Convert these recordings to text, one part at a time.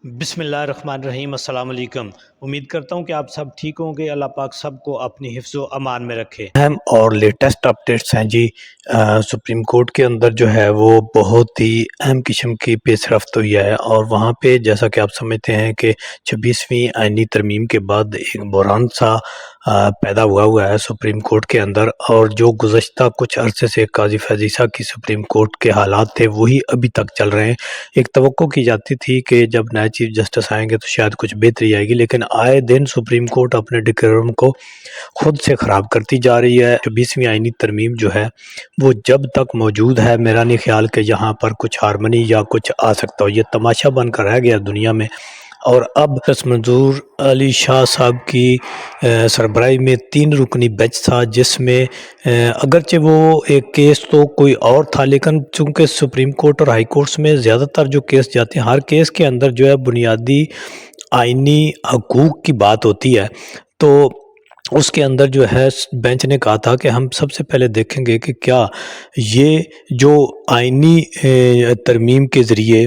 بسم اللہ الرحمن الرحیم۔ السلام علیکم۔ امید کرتا ہوں کہ آپ سب ٹھیک ہوں گے۔ اللہ پاک سب کو اپنی حفظ و امان میں رکھے۔ اہم اور لیٹسٹ اپڈیٹس ہیں جی۔ سپریم کورٹ کے اندر جو ہے وہ بہت ہی اہم قسم کی پیش رفت ہوئی ہے، اور وہاں پہ جیسا کہ آپ سمجھتے ہیں کہ 26ویں آئینی ترمیم کے بعد ایک بحران سا پیدا ہوا ہے سپریم کورٹ کے اندر، اور جو گزشتہ کچھ عرصے سے قاضی فیض عیسیٰ کی سپریم کورٹ کے حالات تھے وہی ابھی تک چل رہے ہیں۔ ایک توقع کی جاتی تھی کہ جب نئے چیف جسٹس آئیں گے تو شاید کچھ بہتری آئے گی، لیکن آئے دن سپریم کورٹ اپنے ڈیکورم کو خود سے خراب کرتی جا رہی ہے۔ 26ویں آئینی ترمیم جو ہے وہ جب تک موجود ہے میرا نہیں خیال کہ یہاں پر کچھ ہارمنی یا کچھ آ سکتا ہو، یہ تماشا بن کر رہ گیا دنیا میں۔ اور اب منظور علی شاہ صاحب کی سربراہی میں 3 رکنی بینچ تھا، جس میں اگرچہ وہ ایک کیس تو کوئی اور تھا، لیکن چونکہ سپریم کورٹ اور ہائی کورٹس میں زیادہ تر جو کیس جاتے ہیں ہر کیس کے اندر جو ہے بنیادی آئینی حقوق کی بات ہوتی ہے، تو اس کے اندر جو ہے بینچ نے کہا تھا کہ ہم سب سے پہلے دیکھیں گے کہ کیا یہ جو آئینی ترمیم کے ذریعے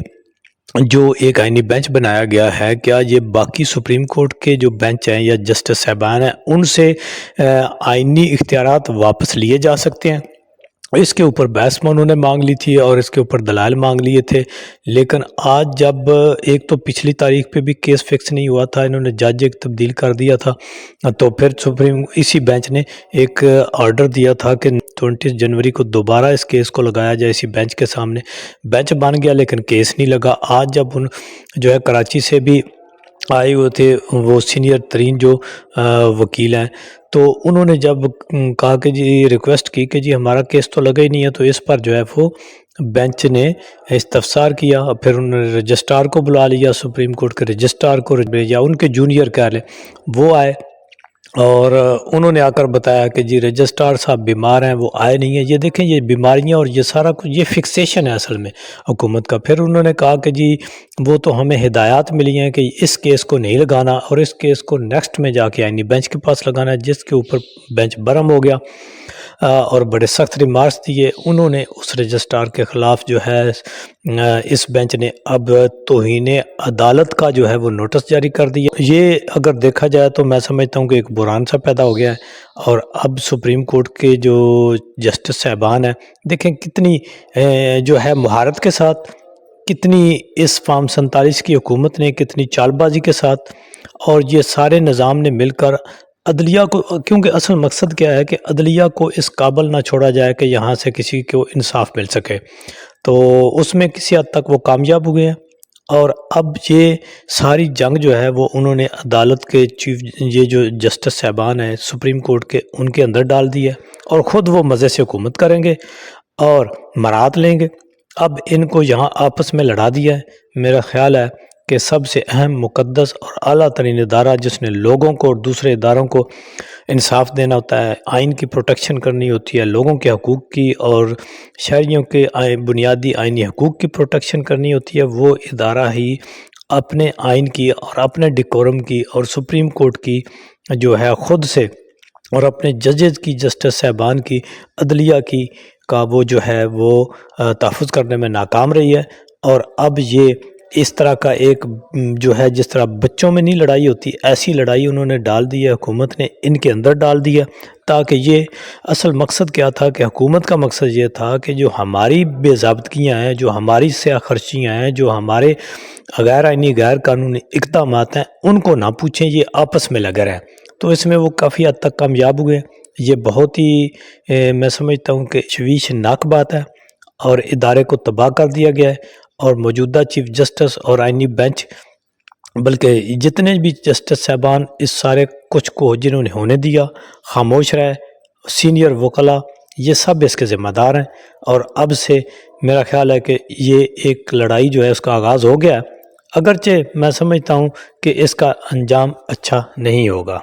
جو ایک آئینی بینچ بنایا گیا ہے، کیا یہ باقی سپریم کورٹ کے جو بینچ ہیں یا جسٹس صاحبان ہیں ان سے آئینی اختیارات واپس لیے جا سکتے ہیں۔ اس کے اوپر بحث انہوں نے مانگ لی تھی اور اس کے اوپر دلائل مانگ لیے تھے، لیکن آج جب ایک تو پچھلی تاریخ پہ بھی کیس فکس نہیں ہوا تھا، انہوں نے جج ایک تبدیل کر دیا تھا، تو پھر اسی بینچ نے ایک آرڈر دیا تھا کہ 29 جنوری کو دوبارہ اس کیس کو لگایا جائے اسی بینچ کے سامنے۔ بینچ بن گیا لیکن کیس نہیں لگا۔ آج جب ان جو ہے کراچی سے بھی آئے ہوئے تھے وہ سینئر ترین جو وکیل ہیں، تو انہوں نے جب کہا کہ جی ریکویسٹ کی کہ جی ہمارا کیس تو لگا ہی نہیں ہے، تو اس پر جو ہے وہ بینچ نے استفسار کیا، پھر انہوں نے رجسٹرار کو بلا لیا، سپریم کورٹ کے رجسٹرار کو یا ان کے جونیئر کہہ لیں، وہ آئے اور انہوں نے آ کر بتایا کہ جی رجسٹرار صاحب بیمار ہیں، وہ آئے نہیں ہیں۔ یہ دیکھیں یہ بیماریاں اور یہ سارا کچھ یہ فکسیشن ہے اصل میں حکومت کا۔ پھر انہوں نے کہا کہ جی وہ تو ہمیں ہدایات ملی ہیں کہ اس کیس کو نہیں لگانا اور اس کیس کو نیکسٹ میں جا کے آئینی بینچ کے پاس لگانا ہے، جس کے اوپر بینچ برہم ہو گیا اور بڑے سخت ریمارکس دیے۔ انہوں نے اس رجسٹرار کے خلاف جو ہے اس بینچ نے اب توہین عدالت کا جو ہے وہ نوٹس جاری کر دیا۔ یہ اگر دیکھا جائے تو میں سمجھتا ہوں کہ ایک بحران سا پیدا ہو گیا ہے، اور اب سپریم کورٹ کے جو جسٹس صاحبان ہیں دیکھیں کتنی جو ہے مہارت کے ساتھ، کتنی اس فارم 47 کی حکومت نے کتنی چال بازی کے ساتھ اور یہ سارے نظام نے مل کر عدلیہ کو، کیونکہ اصل مقصد کیا ہے کہ عدلیہ کو اس قابل نہ چھوڑا جائے کہ یہاں سے کسی کو انصاف مل سکے، تو اس میں کسی حد تک وہ کامیاب ہوئے ہیں۔ اور اب یہ ساری جنگ جو ہے وہ انہوں نے عدالت کے چیف یہ جو جسٹس صاحبان ہیں سپریم کورٹ کے ان کے اندر ڈال دی ہے، اور خود وہ مزے سے حکومت کریں گے اور مراد لیں گے۔ اب ان کو یہاں آپس میں لڑا دیا ہے۔ میرا خیال ہے کہ سب سے اہم، مقدس اور اعلیٰ ترین ادارہ جس نے لوگوں کو اور دوسرے اداروں کو انصاف دینا ہوتا ہے، آئین کی پروٹیکشن کرنی ہوتی ہے، لوگوں کے حقوق کی اور شہریوں کے بنیادی آئینی حقوق کی پروٹیکشن کرنی ہوتی ہے، وہ ادارہ ہی اپنے آئین کی اور اپنے ڈیکورم کی اور سپریم کورٹ کی جو ہے خود سے اور اپنے ججز کی، جسٹس صاحبان کی، عدلیہ کی کا وہ جو ہے وہ تحفظ کرنے میں ناکام رہی ہے۔ اور اب یہ اس طرح کا ایک جو ہے جس طرح بچوں میں نہیں لڑائی ہوتی، ایسی لڑائی انہوں نے ڈال دی ہے، حکومت نے ان کے اندر ڈال دی ہے، تاکہ یہ اصل مقصد کیا تھا کہ حکومت کا مقصد یہ تھا کہ جو ہماری بے ضابطگیاں ہیں، جو ہماری سیاہ خرچیاں ہیں، جو ہمارے غیر آئینی غیر قانونی اقدامات ہیں ان کو نہ پوچھیں، یہ آپس میں لگا رہیں۔ تو اس میں وہ کافی حد تک کامیاب ہوئے۔ یہ بہت ہی میں سمجھتا ہوں کہ تشویشناک بات ہے، اور ادارے کو تباہ کر دیا گیا ہے، اور موجودہ چیف جسٹس اور آئینی بینچ بلکہ جتنے بھی جسٹس صاحبان اس سارے کچھ کو جنہوں نے ہونے دیا، خاموش رہے، سینئر وکلاء، یہ سب اس کے ذمہ دار ہیں۔ اور اب سے میرا خیال ہے کہ یہ ایک لڑائی جو ہے اس کا آغاز ہو گیا ہے، اگرچہ میں سمجھتا ہوں کہ اس کا انجام اچھا نہیں ہوگا۔